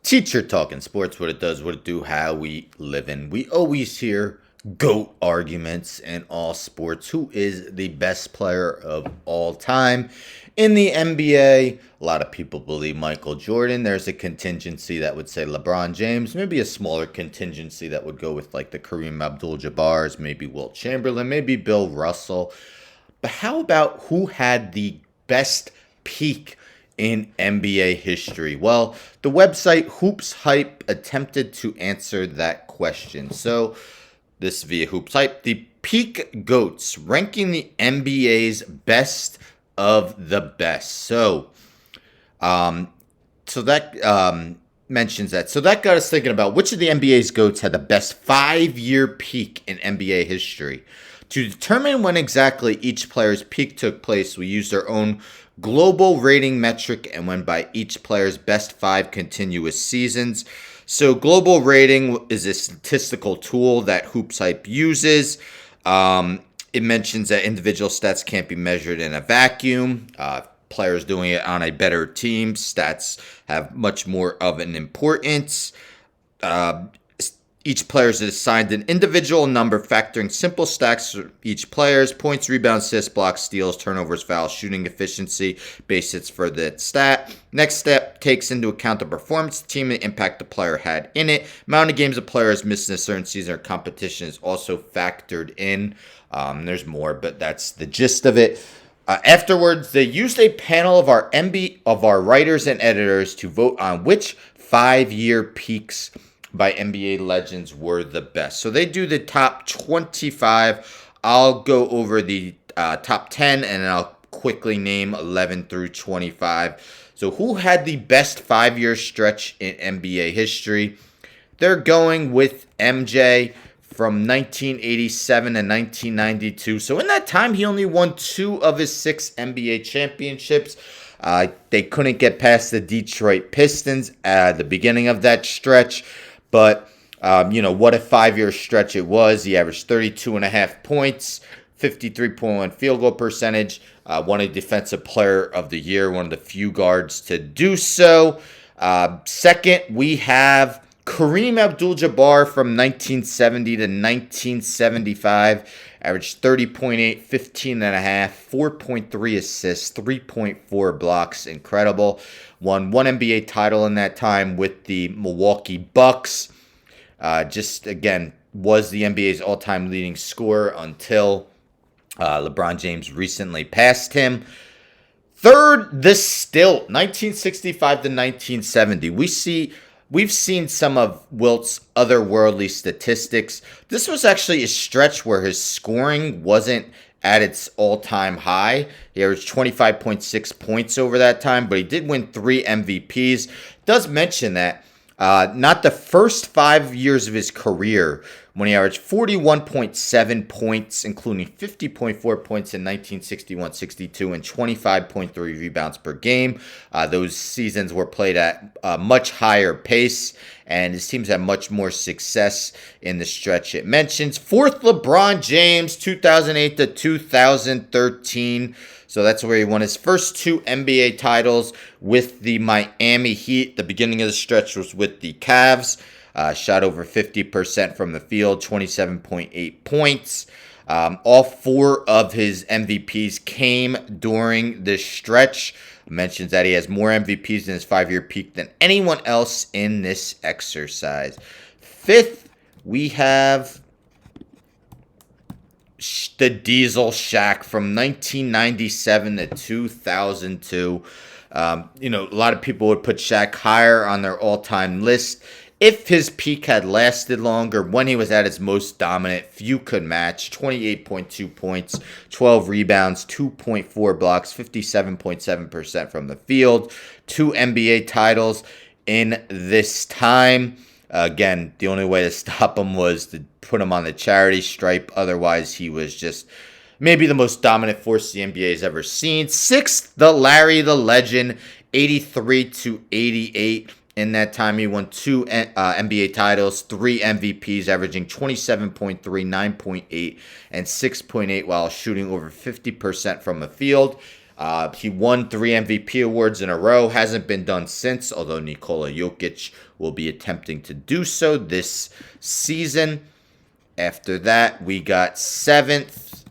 Teacher talking sports, what it does, what it do, how we live in. We always hear GOAT arguments in all sports. Who is the best player of all time in the NBA? A lot of people believe Michael Jordan. There's a contingency that would say LeBron James. Maybe a smaller contingency that would go with like the Kareem Abdul-Jabbars, maybe Wilt Chamberlain, maybe Bill Russell. But how about who had the best peak in NBA history? Well, the website HoopsHype attempted to answer that question. So, this via HoopsHype, the peak GOATs, ranking the NBA's best of the best. So that mentions that. So that got us thinking about which of the NBA's GOATs had the best 5-year peak in NBA history. To determine when exactly each player's peak took place, we used our own global rating metric and went by each player's best 5 continuous seasons. So global rating is a statistical tool that HoopsHype uses. It mentions that individual stats can't be measured in a vacuum. Players doing it on a better team, stats have much more of an importance. Each player is assigned an individual number, factoring simple stacks for each player's points, rebounds, assists, blocks, steals, turnovers, fouls, shooting efficiency, base hits for the stat. Next step takes into account the performance of the team and the impact the player had in it. Amount of games a player has missed in a certain season or competition is also factored in. There's more, but that's the gist of it. Afterwards, they used a panel of our writers and editors to vote on which 5-year peaks by NBA legends were the best. So they do the top 25. I'll go over the top 10 and I'll quickly name 11 through 25. So who had the best 5-year stretch in NBA history? They're going with MJ from 1987 to 1992. So in that time, he only won 2 of his 6 NBA championships. They couldn't get past the Detroit Pistons at the beginning of that stretch. But, what a 5-year stretch it was. He averaged 32.5 points, 53.1 field goal percentage, won a Defensive Player of the Year, one of the few guards to do so. Second, we have Kareem Abdul-Jabbar from 1970 to 1975. Averaged 30.8, 15.5, 4.3 assists, 3.4 blocks. Incredible. Won 1 NBA title in that time with the Milwaukee Bucks. Again, was the NBA's all-time leading scorer until LeBron James recently passed him. Third, the stilt, 1965 to 1970. We've seen some of Wilt's otherworldly statistics. This was actually a stretch where his scoring wasn't at its all-time high. He averaged 25.6 points over that time, but he did win 3 MVPs. Does mention that not the first 5 years of his career when he averaged 41.7 points, including 50.4 points in 1961-62 and 25.3 rebounds per game. Those seasons were played at a much higher pace, and his teams had much more success in the stretch it mentions. Fourth, LeBron James, 2008 to 2013. So that's where he won his first 2 NBA titles with the Miami Heat. The beginning of the stretch was with the Cavs. Shot over 50% from the field, 27.8 points. All 4 of his MVPs came during this stretch. Mentions that he has more MVPs in his 5-year peak than anyone else in this exercise. Fifth, we have the Diesel Shaq from 1997 to 2002. A lot of people would put Shaq higher on their all-time list. If his peak had lasted longer, when he was at his most dominant, few could match. 28.2 points, 12 rebounds, 2.4 blocks, 57.7% from the field. 2 NBA titles in this time. Again, the only way to stop him was to put him on the charity stripe. Otherwise, he was just maybe the most dominant force the NBA has ever seen. Sixth, the Larry the Legend, 83 to 88. In that time, he won 2 NBA titles, 3 MVPs, averaging 27.3, 9.8, and 6.8 while shooting over 50% from the field. He won 3 MVP awards in a row. Hasn't been done since, although Nikola Jokic will be attempting to do so this season. After that, we got 7th,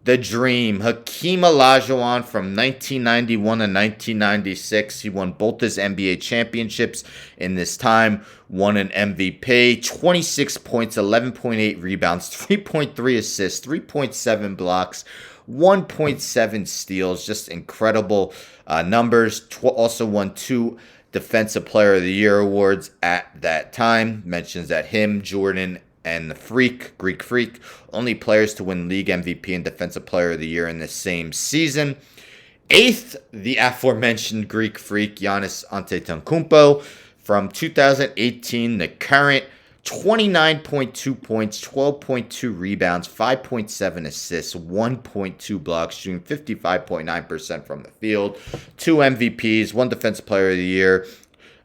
the Dream, Hakeem Olajuwon from 1991 to 1996. He won both his NBA championships in this time, won an MVP, 26 points, 11.8 rebounds, 3.3 assists, 3.7 blocks, 1.7 steals. Just incredible numbers. Also won 2 Defensive Player of the Year awards at that time. Mentions that him, Jordan, and the Greek Freak, only players to win league MVP and Defensive Player of the Year in the same season. 8th, the aforementioned Greek Freak, Giannis Antetokounmpo, from 2018, the current, 29.2 points, 12.2 rebounds, 5.7 assists, 1.2 blocks, shooting 55.9% from the field, 2 MVPs, 1 Defensive Player of the Year,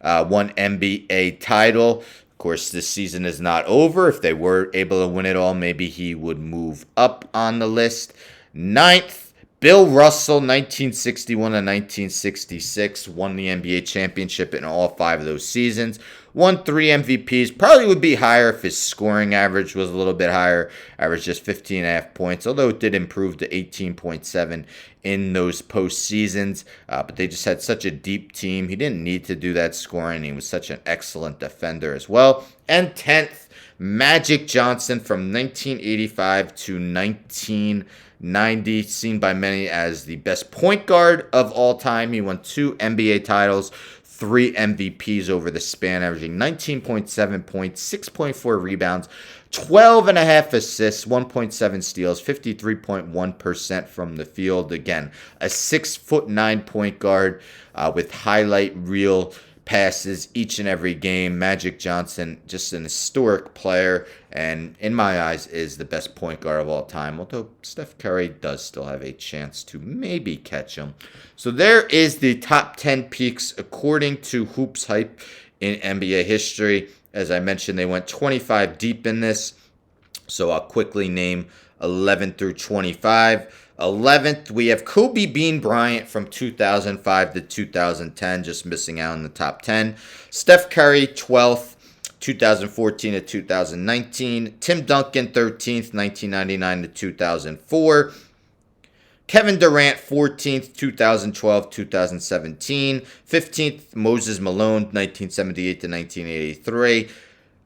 1 NBA title. Of course, this season is not over. If they were able to win it all, maybe he would move up on the list. 9th, Bill Russell, 1961 to 1966, won the NBA championship in all 5 of those seasons. Won 3 MVPs. Probably would be higher if his scoring average was a little bit higher. Averaged just 15.5 points, although it did improve to 18.7 in those postseasons. But they just had such a deep team. He didn't need to do that scoring. He was such an excellent defender as well. And 10th, Magic Johnson from 1985 to 1990, seen by many as the best point guard of all time. He won 2 NBA titles, 3 MVPs over the span, averaging 19.7 points, 6.4 rebounds, 12.5 assists, 1.7 steals, 53.1% from the field. Again, a 6'9" point guard with highlight reel passes each and every game. Magic Johnson, just an historic player, and in my eyes is the best point guard of all time, although Steph Curry does still have a chance to maybe catch him. So there is the top 10 peaks according to HoopsHype in NBA history. As I mentioned, they went 25 deep in this, so I'll quickly name 11 through 25. 11th, we have Kobe Bean Bryant from 2005 to 2010, just missing out in the top 10. Steph Curry, 12th, 2014 to 2019. Tim Duncan, 13th, 1999 to 2004. Kevin Durant, 14th, 2012, 2017. 15th, Moses Malone, 1978 to 1983.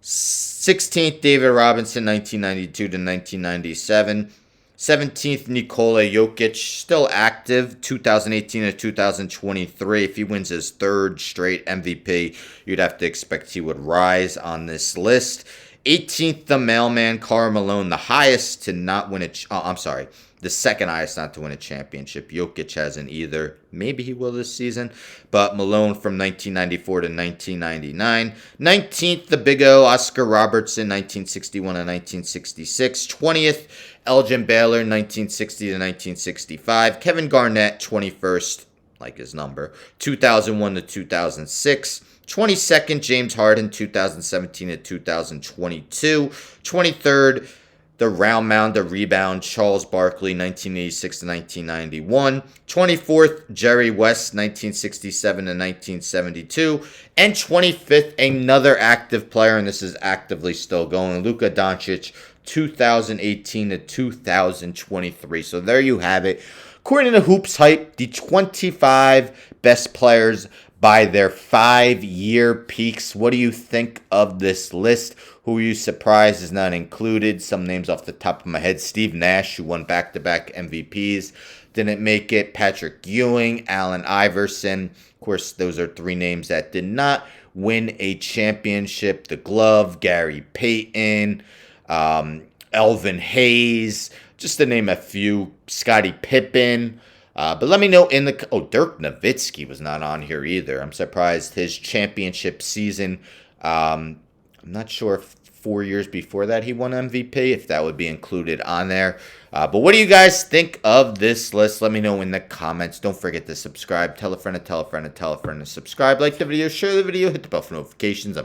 16th, David Robinson, 1992 to 1997. 17th, Nikola Jokic, still active, 2018 to 2023. If he wins his 3rd straight MVP, you'd have to expect he would rise on this list. 18th, the mailman, Karl Malone, the highest to not win the second highest not to win a championship. Jokic hasn't either. Maybe he will this season. But Malone from 1994 to 1999. 19th, the Big O, Oscar Robertson, 1961 to 1966. 20th, Elgin Baylor, 1960 to 1965. Kevin Garnett, 21st, like his number, 2001 to 2006. 22nd, James Harden, 2017 to 2022. 23rd, the round mound, the rebound, Charles Barkley, 1986 to 1991. 24th, Jerry West, 1967 to 1972. And 25th, another active player, and this is actively still going, Luka Doncic, 2018 to 2023. So there you have it. According to HoopsHype, the 25 best players by their 5-year peaks. What do you think of this list? Who are you surprised is not included? Some names off the top of my head. Steve Nash, who won back-to-back MVPs, didn't make it. Patrick Ewing, Allen Iverson. Of course, those are 3 names that did not win a championship. The Glove, Gary Payton, Elvin Hayes, just to name a few. Scottie Pippen. But let me know in the... Dirk Nowitzki was not on here either. I'm surprised his championship season. I'm not sure if 4 years before that he won MVP, if that would be included on there. But what do you guys think of this list? Let me know in the comments. Don't forget to subscribe. Tell a friend to tell a friend to tell a friend to subscribe. Like the video, share the video, hit the bell for notifications.